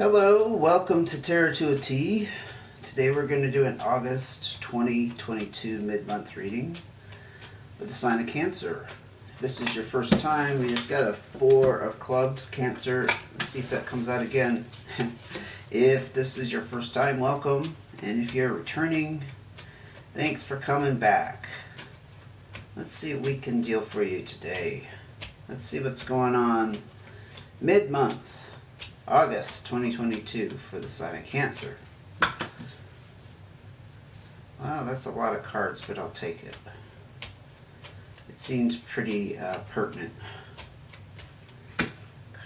Hello, welcome to Tarot to a T. Today we're going to do an August 2022 mid-month reading with the sign of Cancer. If this is your first time, we just got a 4 of clubs, Cancer. Let's see if that comes out again. If this is your first time, welcome. And if you're returning, thanks for coming back. Let's see what we can deal for you today. Let's see what's going on mid-month. August 2022 for the sign of Cancer. Wow, that's a lot of cards, but I'll take it. It seems pretty pertinent.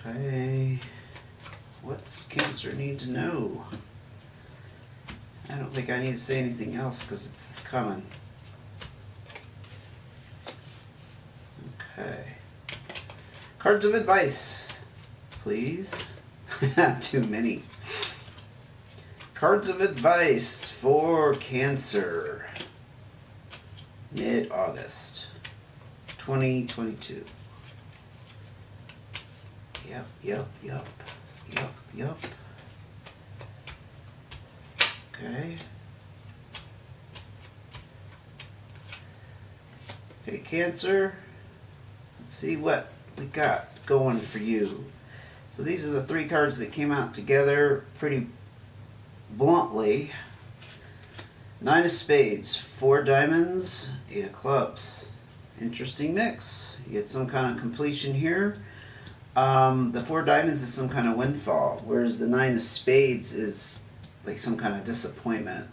Okay. What does Cancer need to know? I don't think I need to say anything else because it's coming. Okay. Cards of advice, please. Too many. Cards of advice for Cancer. Mid-August 2022. Yep. Okay. Okay, Cancer. Let's see what we got going for you. So these are the 3 cards that came out together pretty bluntly. 9 of Spades, 4 Diamonds, 8 of Clubs. Interesting mix. You get some kind of completion here. The 4 Diamonds is some kind of windfall, whereas the 9 of Spades is like some kind of disappointment.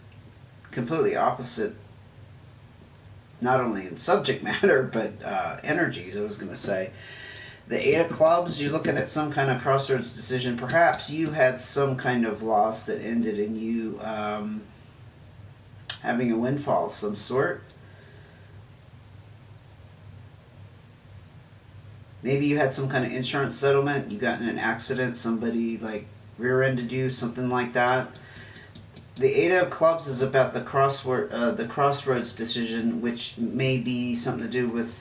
Completely opposite, not only in subject matter, but energies, I was going to say. The 8 of Clubs, you're looking at some kind of crossroads decision. Perhaps you had some kind of loss that ended in you having a windfall of some sort. Maybe you had some kind of insurance settlement. You got in an accident. Somebody like rear-ended you, something like that. The 8 of Clubs is about the crossroads decision, which may be something to do with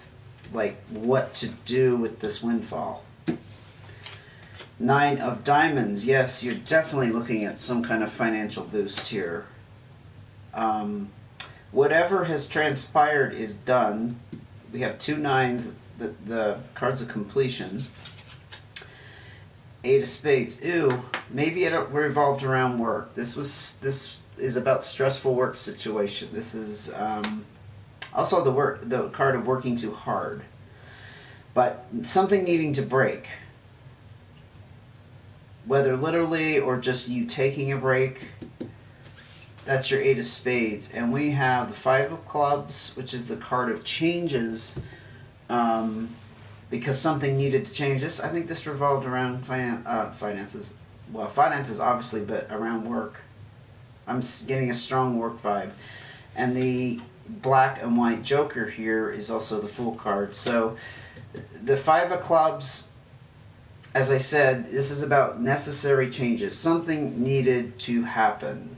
like what to do with this windfall. 9 of Diamonds, yes, you're definitely looking at some kind of financial boost here. Whatever has transpired is done. We have 2 9s, the cards of completion. 8 of Spades, maybe it revolved around work. This is about stressful work situation. This is also the card of working too hard. But something needing to break. Whether literally or just you taking a break. That's your 8 of Spades. And we have the 5 of Clubs, which is the card of changes. Because something needed to change. I think this revolved around finances. Well, finances obviously, but around work. I'm getting a strong work vibe. And the black and white Joker here is also the Fool card. So the 5 of Clubs, as I said, this is about necessary changes. Something needed to happen.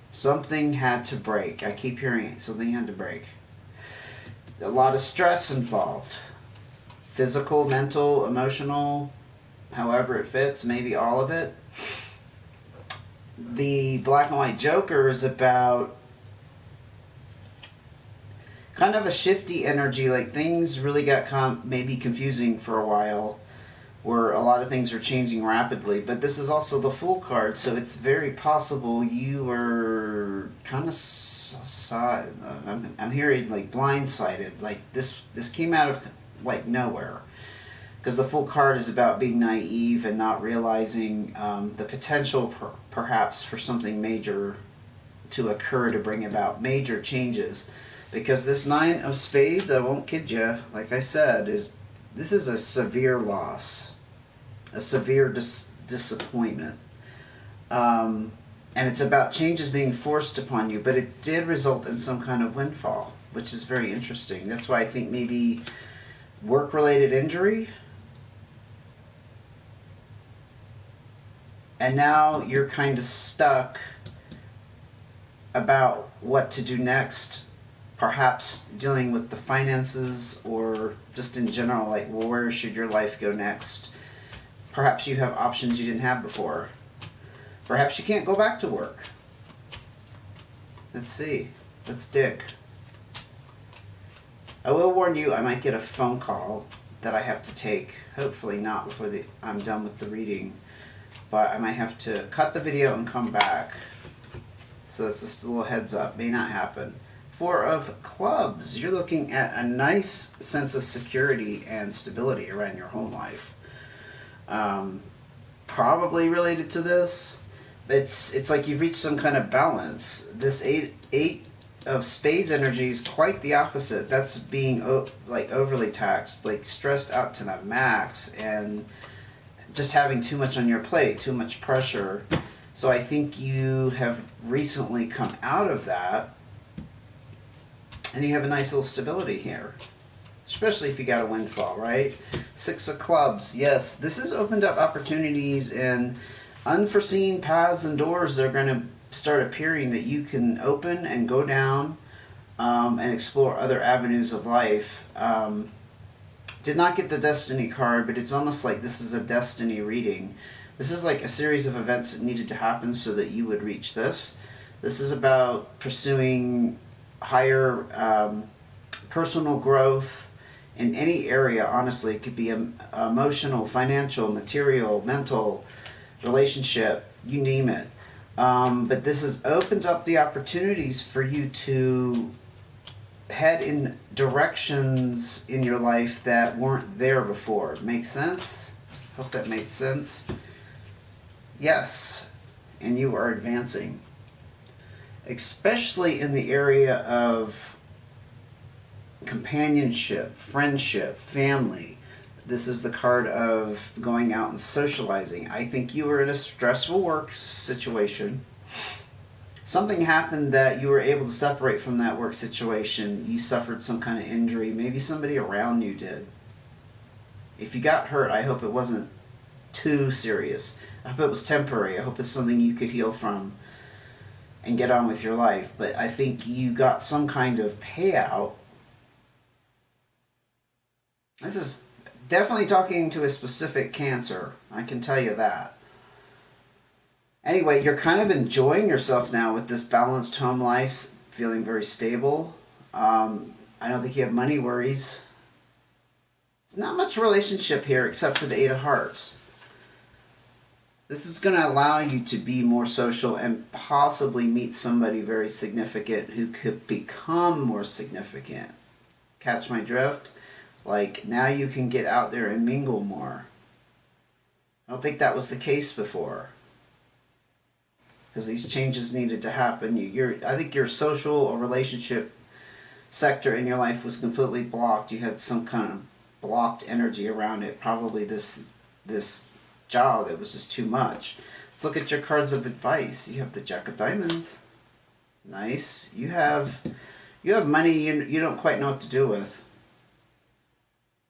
Something had to break. I keep hearing it. Something had to break. A lot of stress involved. Physical, mental, emotional, however it fits, maybe all of it. The black and white Joker is about kind of a shifty energy, like things really got maybe confusing for a while, where a lot of things are changing rapidly. But this is also the Fool card, so it's very possible you were kind of I'm hearing like blindsided, like this came out of like nowhere, because the Fool card is about being naive and not realizing the potential perhaps for something major to occur to bring about major changes. Because this 9 of Spades, I won't kid you, like I said, this is a severe loss, a severe disappointment. And it's about changes being forced upon you, but it did result in some kind of windfall, which is very interesting. That's why I think maybe work-related injury. And now you're kind of stuck about what to do next. Perhaps dealing with the finances, or just in general, like, well, where should your life go next? Perhaps you have options you didn't have before. Perhaps you can't go back to work. Let's see. Let's dig. I will warn you, I might get a phone call that I have to take. Hopefully not before I'm done with the reading. But I might have to cut the video and come back. So that's just a little heads up. May not happen. Four of Clubs. You're looking at a nice sense of security and stability around your home life. Probably related to this. It's like you've reached some kind of balance. This eight of Spades energy is quite the opposite. That's being like overly taxed, like stressed out to the max, and just having too much on your plate, too much pressure. So I think you have recently come out of that, and you have a nice little stability here, especially if you got a windfall, right? Six of Clubs. Yes, this has opened up opportunities and unforeseen paths and doors that are going to start appearing that you can open and go down and explore other avenues of life. Did not get the Destiny card, but it's almost like this is a destiny reading. This is like a series of events that needed to happen so that you would reach this. This is about pursuing higher personal growth in any area, honestly. It could be emotional, financial, material, mental, relationship, you name it. But this has opened up the opportunities for you to head in directions in your life that weren't there before. Make sense? Hope that made sense. Yes, and you are advancing, especially in the area of companionship, friendship, family. This is the card of going out and socializing. I think you were in a stressful work situation. Something happened that you were able to separate from that work situation. You suffered some kind of injury. Maybe somebody around you did. If you got hurt, I hope it wasn't too serious. I hope it was temporary. I hope it's something you could heal from and get on with your life. But I think you got some kind of payout. This is definitely talking to a specific Cancer. I can tell you that. Anyway, you're kind of enjoying yourself now with this balanced home life, feeling very stable. I don't think you have money worries. There's not much relationship here except for the Eight of Hearts. This is going to allow you to be more social and possibly meet somebody very significant who could become more significant. Catch my drift? Like, now you can get out there and mingle more. I don't think that was the case before, because these changes needed to happen. I think your social or relationship sector in your life was completely blocked. You had some kind of blocked energy around it. Probably this job that was just too much. Let's look at your cards of advice. You have the Jack of Diamonds. Nice. You have money you don't quite know what to do with.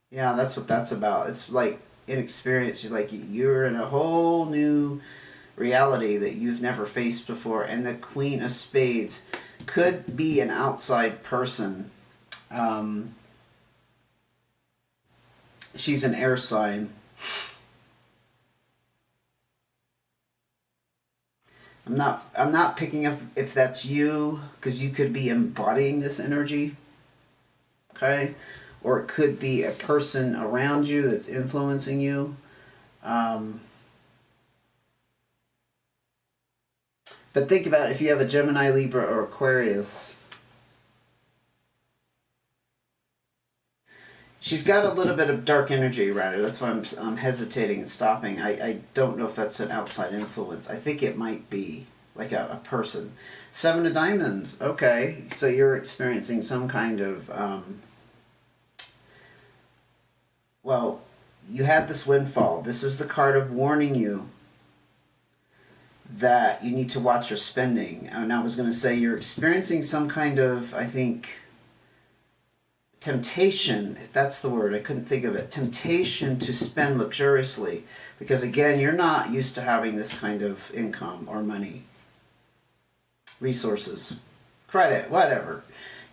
Yeah, that's what that's about. It's like inexperience. You're in a whole new reality that you've never faced before. And the Queen of Spades could be an outside person. She's an air sign. I'm not picking up if that's you, because you could be embodying this energy. Okay? Or it could be a person around you that's influencing you. But think about if you have a Gemini, Libra, or Aquarius. She's got a little bit of dark energy around her. That's why I'm hesitating and stopping. I don't know if that's an outside influence. I think it might be like a person. Seven of Diamonds. Okay, so you're experiencing some kind of... well, you had this windfall. This is the card of warning you that you need to watch your spending. And I was going to say you're experiencing some kind of, I think, temptation. That's the word. I couldn't think of it. Temptation to spend luxuriously. Because again, you're not used to having this kind of income or money. Resources. Credit. Whatever.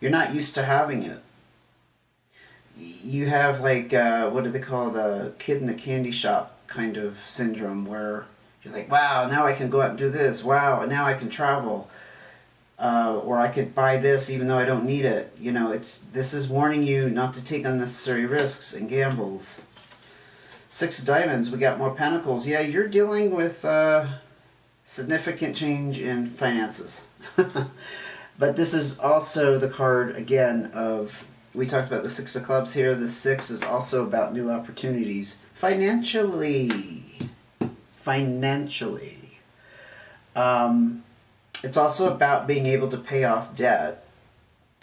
You're not used to having it. You have like, what do they call the kid in the candy shop kind of syndrome, where You're like, wow, now I can go out and do this. Wow, now I can travel. Or I could buy this even though I don't need it. You know, this is warning you not to take unnecessary risks and gambles. 6 of diamonds, we got more pentacles. Yeah, you're dealing with significant change in finances. But this is also the card, again, of, we talked about the 6 of clubs here. The 6 is also about new opportunities. Financially. It's also about being able to pay off debt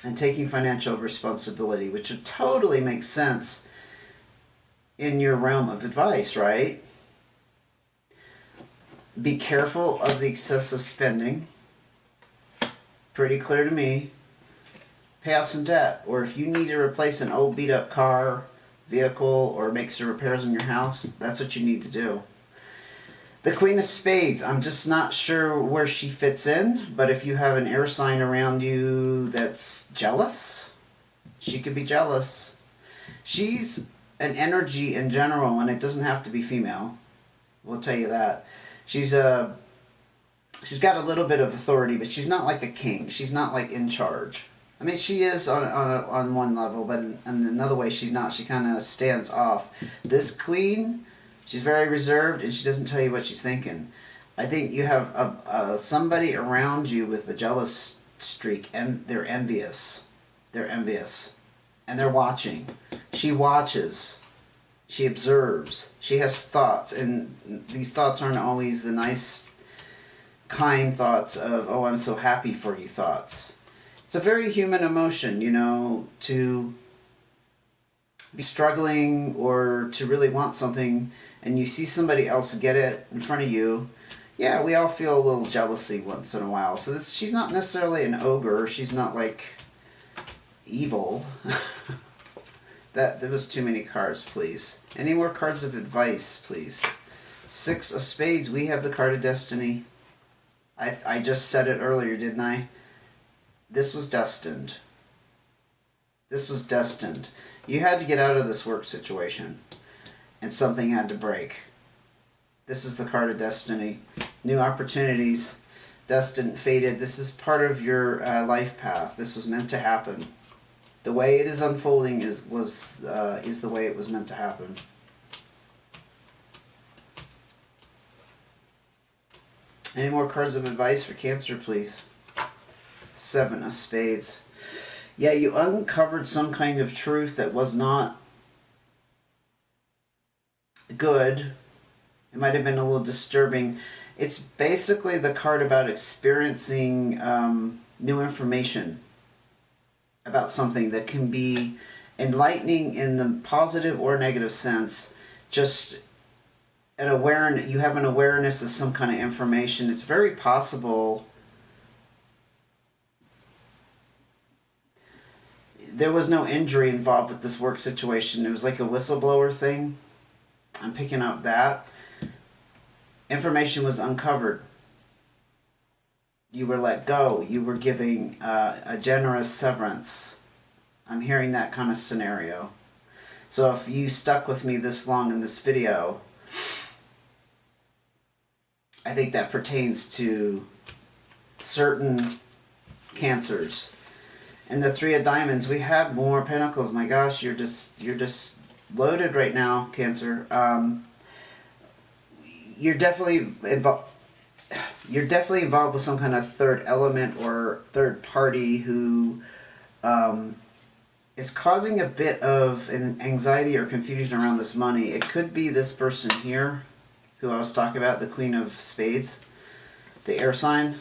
and taking financial responsibility, which totally makes sense in your realm of advice, right? Be careful of the excessive spending. Pretty clear to me. Pay off some debt. Or if you need to replace an old beat up car, vehicle, or make some repairs in your house, that's what you need to do. The Queen of Spades, I'm just not sure where she fits in, but if you have an air sign around you that's jealous, she could be jealous. She's an energy in general, and it doesn't have to be female. We'll tell you that. She's got a little bit of authority, but she's not like a king. She's not like in charge. I mean, she is on one level, but in another way she's not. She kind of stands off. This queen, she's very reserved, and she doesn't tell you what she's thinking. I think you have somebody around you with a jealous streak, and they're envious. They're envious. And they're watching. She watches. She observes. She has thoughts, and these thoughts aren't always the nice, kind thoughts of, oh, I'm so happy for you thoughts. It's a very human emotion, you know, to be struggling or to really want something, and you see somebody else get it in front of you. Yeah, we all feel a little jealousy once in a while. So she's not necessarily an ogre. She's not like evil. There was too many cards, please. Any more cards of advice, please? 6 of Spades, we have the card of destiny. I just said it earlier, didn't I? This was destined. This was destined. You had to get out of this work situation, and something had to break. This is the card of destiny. New opportunities, destined, fated. This is part of your life path. This was meant to happen. The way it is unfolding is the way it was meant to happen. Any more cards of advice for Cancer, please? 7 of Spades. Yeah, you uncovered some kind of truth that was not good. It might have been a little disturbing. It's basically the card about experiencing new information about something that can be enlightening in the positive or negative sense. Just an awareness, you have an awareness of some kind of information. It's very possible there was no injury involved with this work situation. It was like a whistleblower thing. I'm picking up that. Information was uncovered. You were let go. You were giving a generous severance. I'm hearing that kind of scenario. So if you stuck with me this long in this video, I think that pertains to certain Cancers. And the 3 of Diamonds, we have more Pentacles. My gosh, you're just loaded right now, Cancer. You're definitely involved with some kind of third element or third party who is causing a bit of an anxiety or confusion around this money. It could be this person here who I was talking about, the Queen of Spades, the air sign.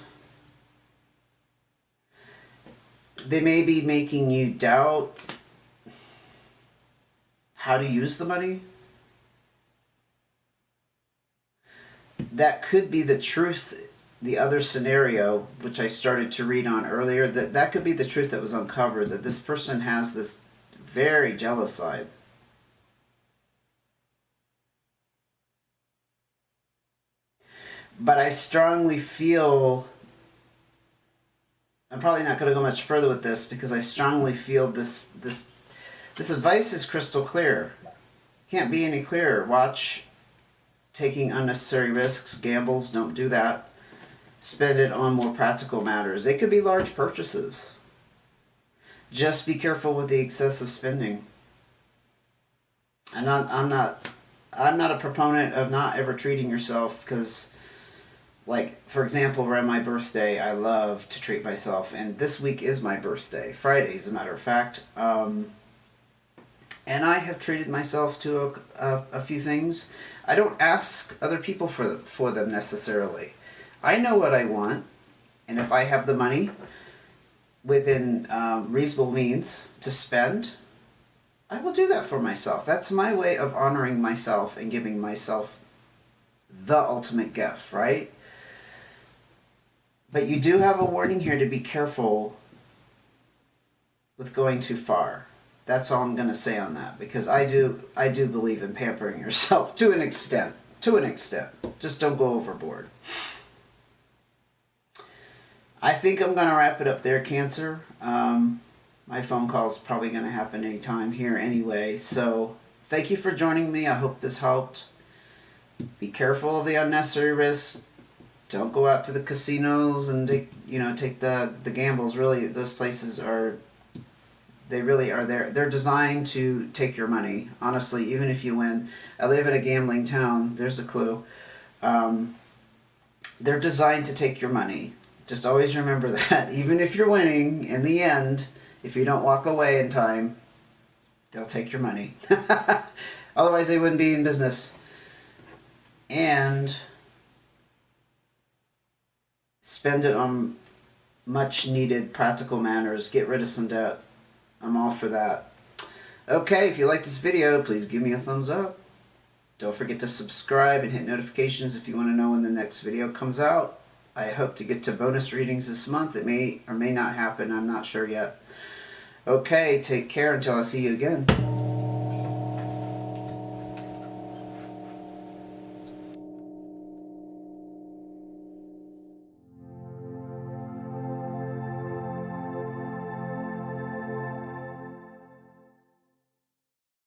They may be making you doubt how to use the money. That could be the truth. The other scenario, which I started to read on earlier, that could be the truth that was uncovered, that this person has this very jealous side. But I strongly feel, I'm probably not going to go much further with this because I strongly feel this advice is crystal clear. Can't be any clearer. Watch taking unnecessary risks, gambles. Don't do that. Spend it on more practical matters. They could be large purchases. Just be careful with the excessive spending. And I'm not a proponent of not ever treating yourself, because, like, for example, around my birthday, I love to treat myself, and this week is my birthday, Friday, as a matter of fact. And I have treated myself to a few things. I don't ask other people for them necessarily. I know what I want, and if I have the money within reasonable means to spend, I will do that for myself. That's my way of honoring myself and giving myself the ultimate gift, right? But you do have a warning here to be careful with going too far. That's all I'm going to say on that, because I do believe in pampering yourself to an extent. To an extent. Just don't go overboard. I think I'm going to wrap it up there, Cancer. My phone call is probably going to happen anytime here anyway. So thank you for joining me. I hope this helped. Be careful of the unnecessary risks. Don't go out to the casinos and take the gambles. Really, those places really are there. They're designed to take your money. Honestly, even if you win. I live in a gambling town. There's a clue. They're designed to take your money. Just always remember that. Even if you're winning, in the end, if you don't walk away in time, they'll take your money. Otherwise, they wouldn't be in business. And spend it on much needed practical manners. Get rid of some debt. I'm all for that. Okay, if you like this video, please give me a thumbs up. Don't forget to subscribe and hit notifications if you want to know when the next video comes out. I hope to get to bonus readings this month. It may or may not happen. I'm not sure yet. Okay, take care until I see you again.